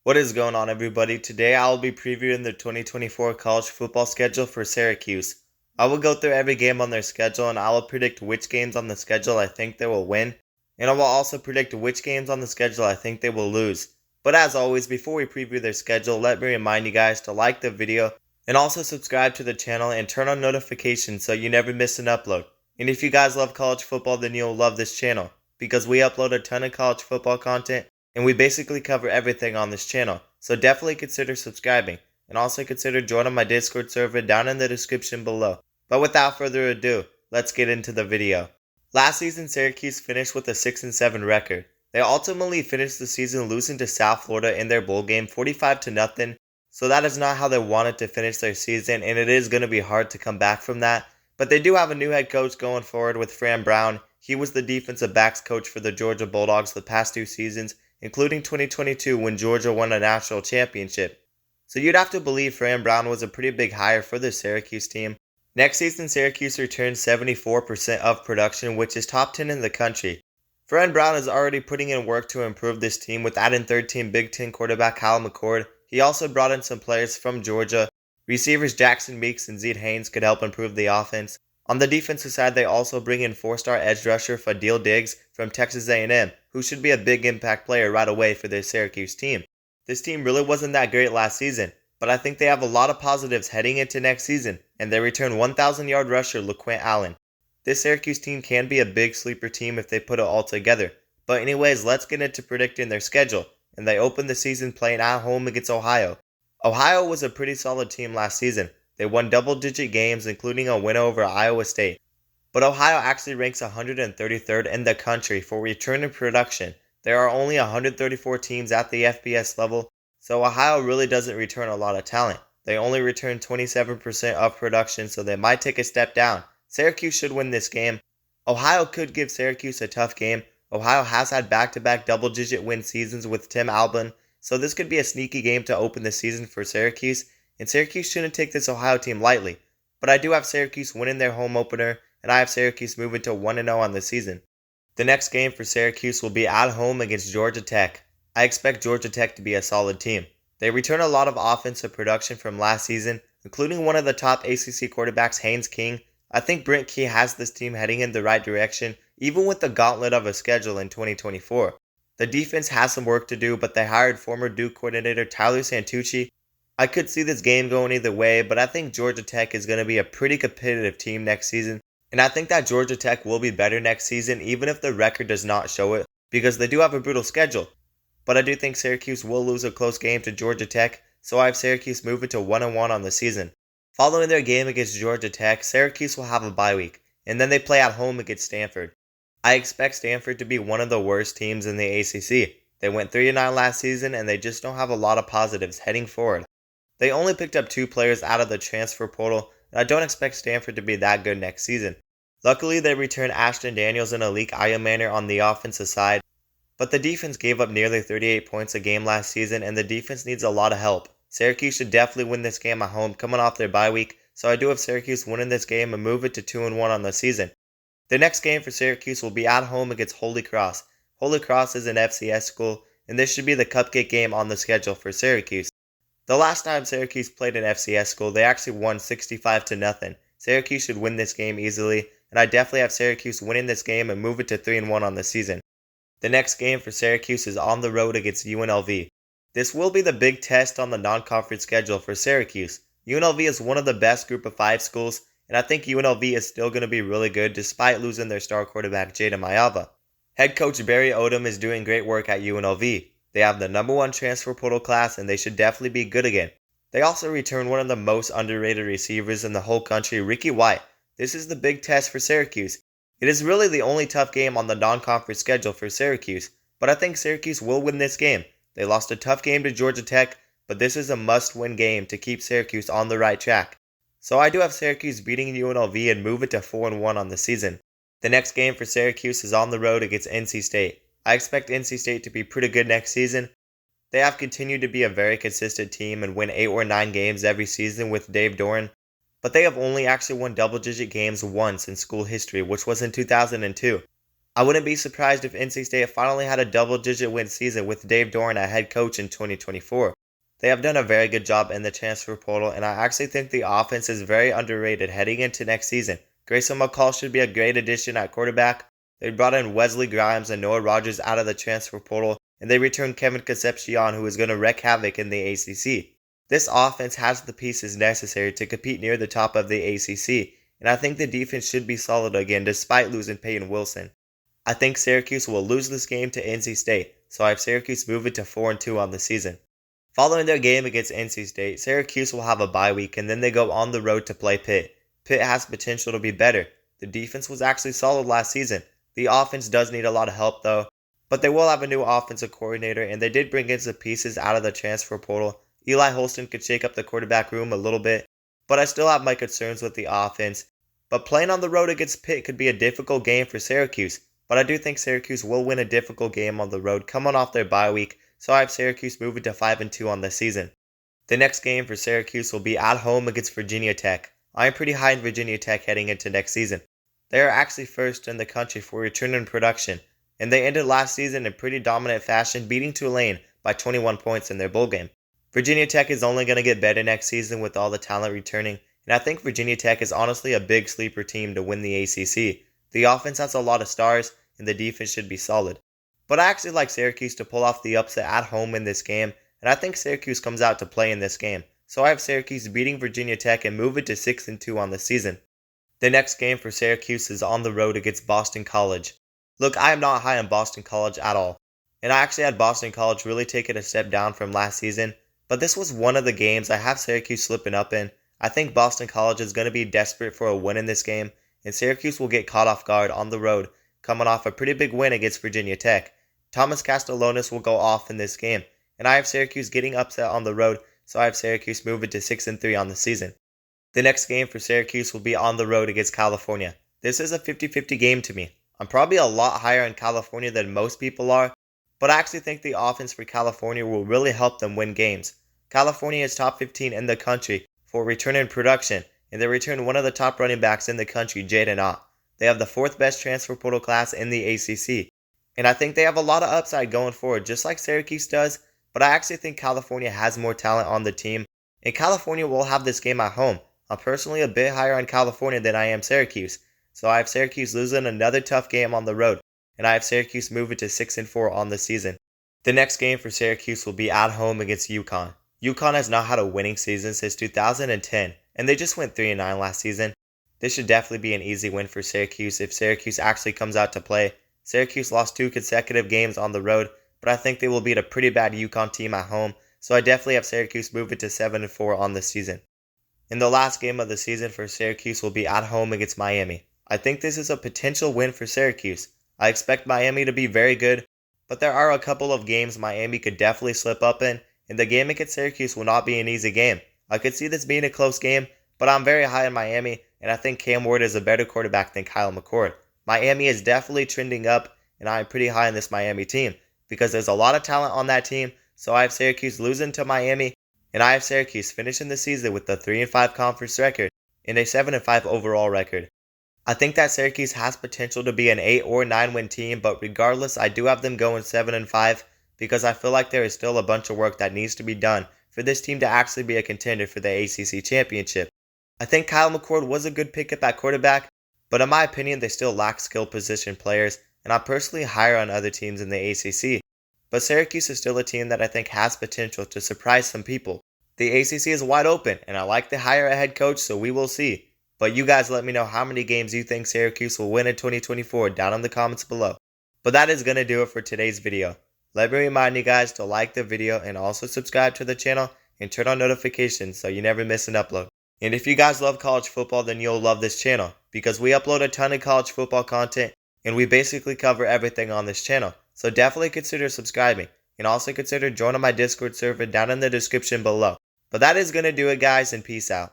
What is going on, everybody? Today I will be previewing the 2024 college football schedule for Syracuse. I will go through every game on their schedule and I will predict which games on the schedule I think they will win, and I will also predict which games on the schedule I think they will lose. But as always, before we preview their schedule, let me remind you guys to like the video and also subscribe to the channel and turn on notifications so you never miss an upload. And if you guys love college football, then you'll love this channel, because we upload a ton of college football content and we basically cover everything on this channel, so definitely consider subscribing, and also consider joining my Discord server down in the description below. But without further ado, let's get into the video. Last season, Syracuse finished with a 6-7 record. They ultimately finished the season losing to South Florida in their bowl game 45-0, so that is not how they wanted to finish their season, and it is going to be hard to come back from that. But they do have a new head coach going forward with Fran Brown. He was the defensive backs coach for the Georgia Bulldogs the past 2 seasons, including 2022 when Georgia won a national championship. So you'd have to believe Fran Brown was a pretty big hire for the Syracuse team. Next season, Syracuse returned 74% of production, which is top 10 in the country. Fran Brown is already putting in work to improve this team with adding third-team Big Ten quarterback Kyle McCord. He also brought in some players from Georgia. Receivers Jackson Meeks and Zed Haynes could help improve the offense. On the defensive side, they also bring in 4-star edge rusher Fadil Diggs from Texas A&M, who should be a big impact player right away for their Syracuse team. This team really wasn't that great last season, but I think they have a lot of positives heading into next season, and they return 1,000-yard rusher LaQuint Allen. This Syracuse team can be a big sleeper team if they put it all together. But anyways, let's get into predicting their schedule, and they opened the season playing at home against Ohio. Ohio was a pretty solid team last season. They won double-digit games, including a win over Iowa State. But Ohio actually ranks 133rd in the country for return to production. There are only 134 teams at the FBS level, so Ohio really doesn't return a lot of talent. They only return 27% of production, so they might take a step down. Syracuse should win this game. Ohio could give Syracuse a tough game. Ohio has had back-to-back double-digit win seasons with Tim Albin, so this could be a sneaky game to open the season for Syracuse, and Syracuse shouldn't take this Ohio team lightly. But I do have Syracuse winning their home opener, and I have Syracuse moving to 1-0 on the season. The next game for Syracuse will be at home against Georgia Tech. I expect Georgia Tech to be a solid team. They return a lot of offensive production from last season, including one of the top ACC quarterbacks, Haynes King. I think Brent Key has this team heading in the right direction, even with the gauntlet of a schedule in 2024. The defense has some work to do, but they hired former Duke coordinator Tyler Santucci. I could see this game going either way, but I think Georgia Tech is going to be a pretty competitive team next season. And I think that Georgia Tech will be better next season, even if the record does not show it, because they do have a brutal schedule. But I do think Syracuse will lose a close game to Georgia Tech, so I have Syracuse moving to 1-1 on the season. Following their game against Georgia Tech, Syracuse will have a bye week, and then they play at home against Stanford. I expect Stanford to be one of the worst teams in the ACC. They went 3-9 last season, and they just don't have a lot of positives heading forward. They only picked up 2 players out of the transfer portal, and I don't expect Stanford to be that good next season. Luckily, they returned Ashton Daniels and Alik Ayamaner on the offensive side, but the defense gave up nearly 38 points a game last season, and the defense needs a lot of help. Syracuse should definitely win this game at home coming off their bye week, so I do have Syracuse winning this game and move it to 2-1 on the season. The next game for Syracuse will be at home against Holy Cross. Holy Cross is an FCS school, and this should be the cupcake game on the schedule for Syracuse. The last time Syracuse played an FCS school, they actually won 65-0. Syracuse should win this game easily, and I definitely have Syracuse winning this game and move it to 3-1 on the season. The next game for Syracuse is on the road against UNLV. This will be the big test on the non-conference schedule for Syracuse. UNLV is one of the best group of 5 schools, and I think UNLV is still going to be really good despite losing their star quarterback Jada Mayava. Head coach Barry Odom is doing great work at UNLV. They have the #1 transfer portal class, and they should definitely be good again. They also return one of the most underrated receivers in the whole country, Ricky White. This is the big test for Syracuse. It is really the only tough game on the non-conference schedule for Syracuse, but I think Syracuse will win this game. They lost a tough game to Georgia Tech, but this is a must-win game to keep Syracuse on the right track. So I do have Syracuse beating UNLV and move it to 4-1 on the season. The next game for Syracuse is on the road against NC State. I expect NC State to be pretty good next season. They have continued to be a very consistent team and win 8 or 9 games every season with Dave Doran, but they have only actually won double-digit games once in school history, which was in 2002. I wouldn't be surprised if NC State finally had a double-digit win season with Dave Doeren as head coach in 2024. They have done a very good job in the transfer portal, and I actually think the offense is very underrated heading into next season. Grayson McCall should be a great addition at quarterback. They brought in Wesley Grimes and Noah Rogers out of the transfer portal, and they returned Kevin Concepcion, who is going to wreak havoc in the ACC. This offense has the pieces necessary to compete near the top of the ACC, and I think the defense should be solid again despite losing Peyton Wilson. I think Syracuse will lose this game to NC State, so I have Syracuse moving to 4-2 on the season. Following their game against NC State, Syracuse will have a bye week and then they go on the road to play Pitt. Pitt has potential to be better. The defense was actually solid last season. The offense does need a lot of help though, but they will have a new offensive coordinator and they did bring in some pieces out of the transfer portal. Eli Holston could shake up the quarterback room a little bit, but I still have my concerns with the offense. But playing on the road against Pitt could be a difficult game for Syracuse. But I do think Syracuse will win a difficult game on the road coming off their bye week, so I have Syracuse moving to 5-2 on the season. The next game for Syracuse will be at home against Virginia Tech. I am pretty high in Virginia Tech heading into next season. They are actually first in the country for return in production, and they ended last season in pretty dominant fashion, beating Tulane by 21 points in their bowl game. Virginia Tech is only going to get better next season with all the talent returning, and I think Virginia Tech is honestly a big sleeper team to win the ACC. The offense has a lot of stars, and the defense should be solid. But I actually like Syracuse to pull off the upset at home in this game, and I think Syracuse comes out to play in this game. So I have Syracuse beating Virginia Tech and moving to 6-2 on the season. The next game for Syracuse is on the road against Boston College. Look, I am not high on Boston College at all, and I actually had Boston College really taking a step down from last season, but this was one of the games I have Syracuse slipping up in. I think Boston College is going to be desperate for a win in this game, and Syracuse will get caught off guard on the road, coming off a pretty big win against Virginia Tech. Thomas Castellanos will go off in this game, and I have Syracuse getting upset on the road, so I have Syracuse moving to 6-3 on the season. The next game for Syracuse will be on the road against California. This is a 50-50 game to me. I'm probably a lot higher in California than most people are, but I actually think the offense for California will really help them win games. California is top 15 in the country for return in production, and they return one of the top running backs in the country, Jaden Ott. They have the 4th best transfer portal class in the ACC, and I think they have a lot of upside going forward, just like Syracuse does, but I actually think California has more talent on the team, and California will have this game at home. I'm personally a bit higher on California than I am Syracuse, so I have Syracuse losing another tough game on the road, and I have Syracuse moving to 6-4 on the season. The next game for Syracuse will be at home against UConn. UConn has not had a winning season since 2010, and they just went 3-9 last season. This should definitely be an easy win for Syracuse if Syracuse actually comes out to play. Syracuse lost 2 consecutive games on the road, but I think they will beat a pretty bad UConn team at home, so I definitely have Syracuse moving to 7-4 on the season. And the last game of the season for Syracuse will be at home against Miami. I think this is a potential win for Syracuse. I expect Miami to be very good, but there are a couple of games Miami could definitely slip up in, and the game against Syracuse will not be an easy game. I could see this being a close game, but I'm very high on Miami, and I think Cam Ward is a better quarterback than Kyle McCord. Miami is definitely trending up, and I'm pretty high on this Miami team, because there's a lot of talent on that team, so I have Syracuse losing to Miami, and I have Syracuse finishing the season with a 3-5 conference record and a 7-5 overall record. I think that Syracuse has potential to be an 8 or 9 win team, but regardless, I do have them going 7-5 because I feel like there is still a bunch of work that needs to be done for this team to actually be a contender for the ACC championship. I think Kyle McCord was a good pickup at quarterback, but in my opinion, they still lack skill position players, and I'm personally higher on other teams in the ACC. But Syracuse is still a team that I think has potential to surprise some people. The ACC is wide open, and I like to hire a head coach, so we will see. But you guys let me know how many games you think Syracuse will win in 2024 down in the comments below. But that is going to do it for today's video. Let me remind you guys to like the video and also subscribe to the channel and turn on notifications so you never miss an upload. And if you guys love college football, then you'll love this channel because we upload a ton of college football content and we basically cover everything on this channel. So definitely consider subscribing and also consider joining my Discord server down in the description below. But that is going to do it, guys, and peace out.